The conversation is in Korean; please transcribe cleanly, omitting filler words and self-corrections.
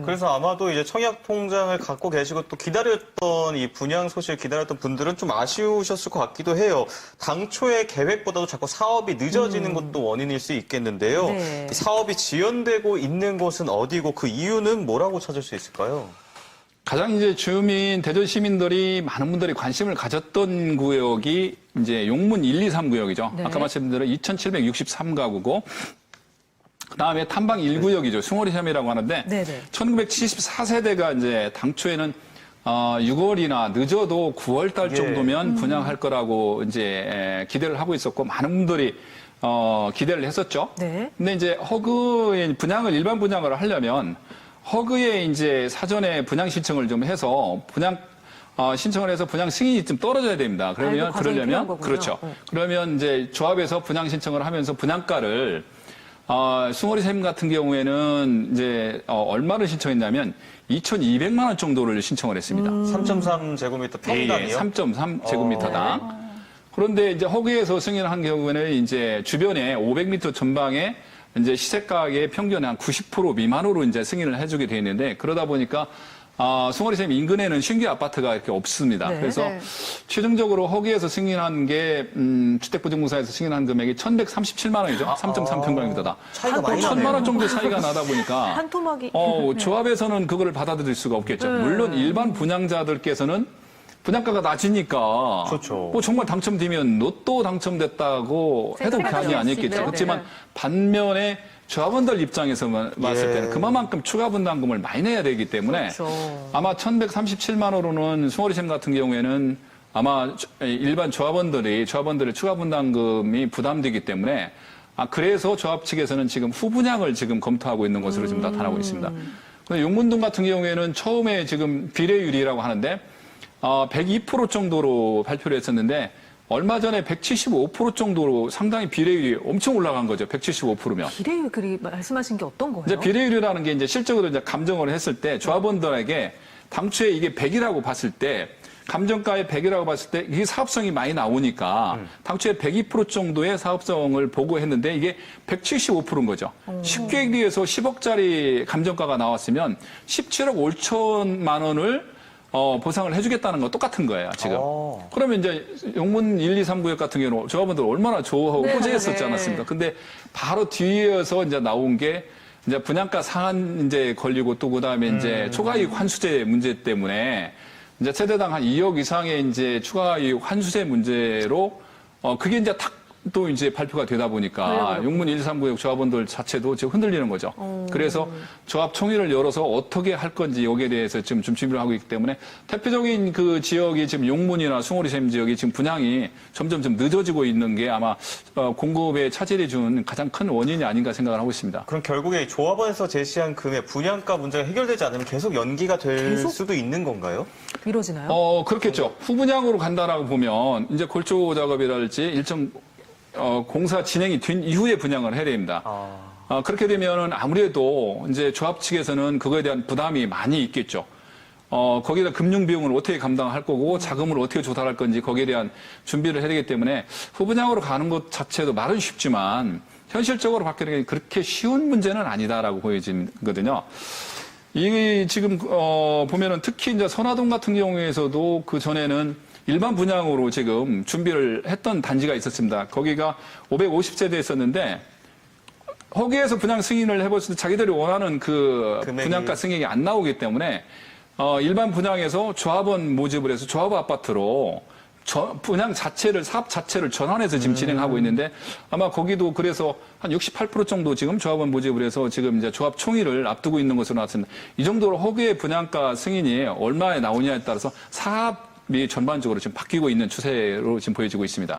그래서 아마도 이제 청약 통장을 갖고 계시고 또 기다렸던 이 분양 소식을 기다렸던 분들은 좀 아쉬우셨을 것 같기도 해요. 당초의 계획보다도 자꾸 사업이 늦어지는 것도 원인일 수 있겠는데요. 네. 사업이 지연되고 있는 곳은 어디고 그 이유는 뭐라고 찾을 수 있을까요? 가장 이제 대전 시민들이 많은 분들이 관심을 가졌던 구역이 이제 용문 1, 2, 3 구역이죠. 네. 아까 말씀드린 2,763가구고, 그 다음에 탐방 1구역이죠. 숭어리섬이라고 하는데, 네네. 1974세대가 이제 당초에는 6월이나 늦어도 9월 달 예. 정도면 분양할 거라고 이제 기대를 하고 있었고, 많은 분들이 기대를 했었죠. 네. 근데 이제 허그의 일반 분양을 하려면 허그에 이제 사전에 분양 신청을 좀 해서 신청을 해서 분양 승인이 좀 떨어져야 됩니다. 과정이 필요한 거군요. 그렇죠. 그러면 이제 조합에서 분양 신청을 하면서 분양가를 숭어리샘 같은 경우에는 이제 얼마를 신청했냐면 2,200만 원 정도를 신청을 했습니다. 3.3제곱미터 평당이요? 3.3제곱미터당. 그런데 이제 허그에서 승인한 경우에는 이제 주변에 500m 전방에 이제 시세가의 평균 한 90% 미만으로 이제 승인을 해주게 돼 있는데, 그러다 보니까 숭어리샘 인근에는 신규 아파트가 이렇게 없습니다. 네. 그래서 최종적으로 허그에서 승인한 게 주택부동산에서 승인한 금액이 1,137만 원이죠. 3.3평방미터다. 차이가 많이 1,000만 나네요. 원 정도 차이가 나다 보니까 한 토막이. 조합에서는 그걸 받아들일 수가 없겠죠. 물론 일반 분양자들께서는 분양가가 낮으니까 그렇죠. 뭐 정말 당첨되면 로또 당첨됐다고 해도 생각할 변이 수 아니겠죠. 있겠네요. 그렇지만 봤을 조합원들 입장에서 봤을 때는 그만큼 추가 분담금을 많이 내야 되기 때문에 그렇죠. 아마 1,137만 원으로는 숭어리샘 같은 경우에는 아마 일반 조합원들의 추가 분담금이 부담되기 때문에 그래서 조합 측에서는 지금 후분양을 지금 검토하고 있는 것으로 지금 나타나고 있습니다. 근데 용문동 같은 경우에는 처음에 지금 비례율이라고 하는데 102% 정도로 발표를 했었는데 얼마 전에 175% 정도로 상당히 비례율이 엄청 올라간 거죠. 175%면. 비례율 말씀하신 게 어떤 거예요? 이제 비례율이라는 게 이제 실적으로 이제 감정을 했을 때 조합원들에게 당초에 이게 100이라고 봤을 때 감정가에 100이라고 봤을 때 이게 사업성이 많이 나오니까 당초에 102% 정도의 사업성을 보고했는데 이게 175%인 거죠. 쉽게 얘기해서 10억짜리 감정가가 나왔으면 17억 5천만 원을 보상을 해주겠다는 거 똑같은 거예요, 지금. 그러면 이제 용문 1, 2, 3구역 같은 경우는 조합원들 얼마나 좋아하고 호재했었지 않았습니까? 근데 바로 뒤에서 이제 나온 게 이제 분양가 상한 이제 걸리고 또 그다음에 이제 초과이익 환수제 문제 때문에 이제 세대당 한 2억 이상의 이제 추가이익 환수제 문제로 그게 이제 또 이제 발표가 되다 보니까 용문 1, 2, 3구역 조합원들 자체도 지금 흔들리는 거죠. 그래서 조합 총회를 열어서 어떻게 할 건지 여기에 대해서 지금 좀 준비를 하고 있기 때문에 대표적인 그 지역이 지금 용문이나 숭어리샘 지역이 지금 분양이 점점 좀 늦어지고 있는 게 아마 공급에 차질이 준 가장 큰 원인이 아닌가 생각을 하고 있습니다. 그럼 결국에 조합원에서 제시한 금액 분양가 문제가 해결되지 않으면 계속 연기가 될 수도 있는 건가요? 미뤄지나요? 그렇겠죠. 후분양으로 간다라고 보면 이제 골조 작업이랄지 일정 공사 진행이 된 이후에 분양을 해야 됩니다. 그렇게 되면은 아무래도 이제 조합 측에서는 그거에 대한 부담이 많이 있겠죠. 거기다 금융 비용을 어떻게 감당할 거고 자금을 어떻게 조달할 건지 거기에 대한 준비를 해야 되기 때문에 후분양으로 가는 것 자체도 말은 쉽지만 현실적으로 바뀌는 게 그렇게 쉬운 문제는 아니다라고 보여지거든요. 이 지금 보면은 특히 이제 선화동 같은 경우에서도 그 전에는 일반 분양으로 지금 준비를 했던 단지가 있었습니다. 거기가 550세대 있었는데 거기에서 분양 승인을 해봤을 때 자기들이 원하는 그 분양가 승인이 안 나오기 때문에 일반 분양에서 조합원 모집을 해서 조합 아파트로 분양 자체를 사업 자체를 전환해서 지금 진행하고 있는데 아마 거기도 그래서 한 68% 정도 지금 조합원 모집을 해서 지금 이제 조합 총의를 앞두고 있는 것으로 나왔습니다. 이 정도로 허그의 분양가 승인이 얼마에 나오냐에 따라서 사업이 전반적으로 지금 바뀌고 있는 추세로 지금 보여지고 있습니다.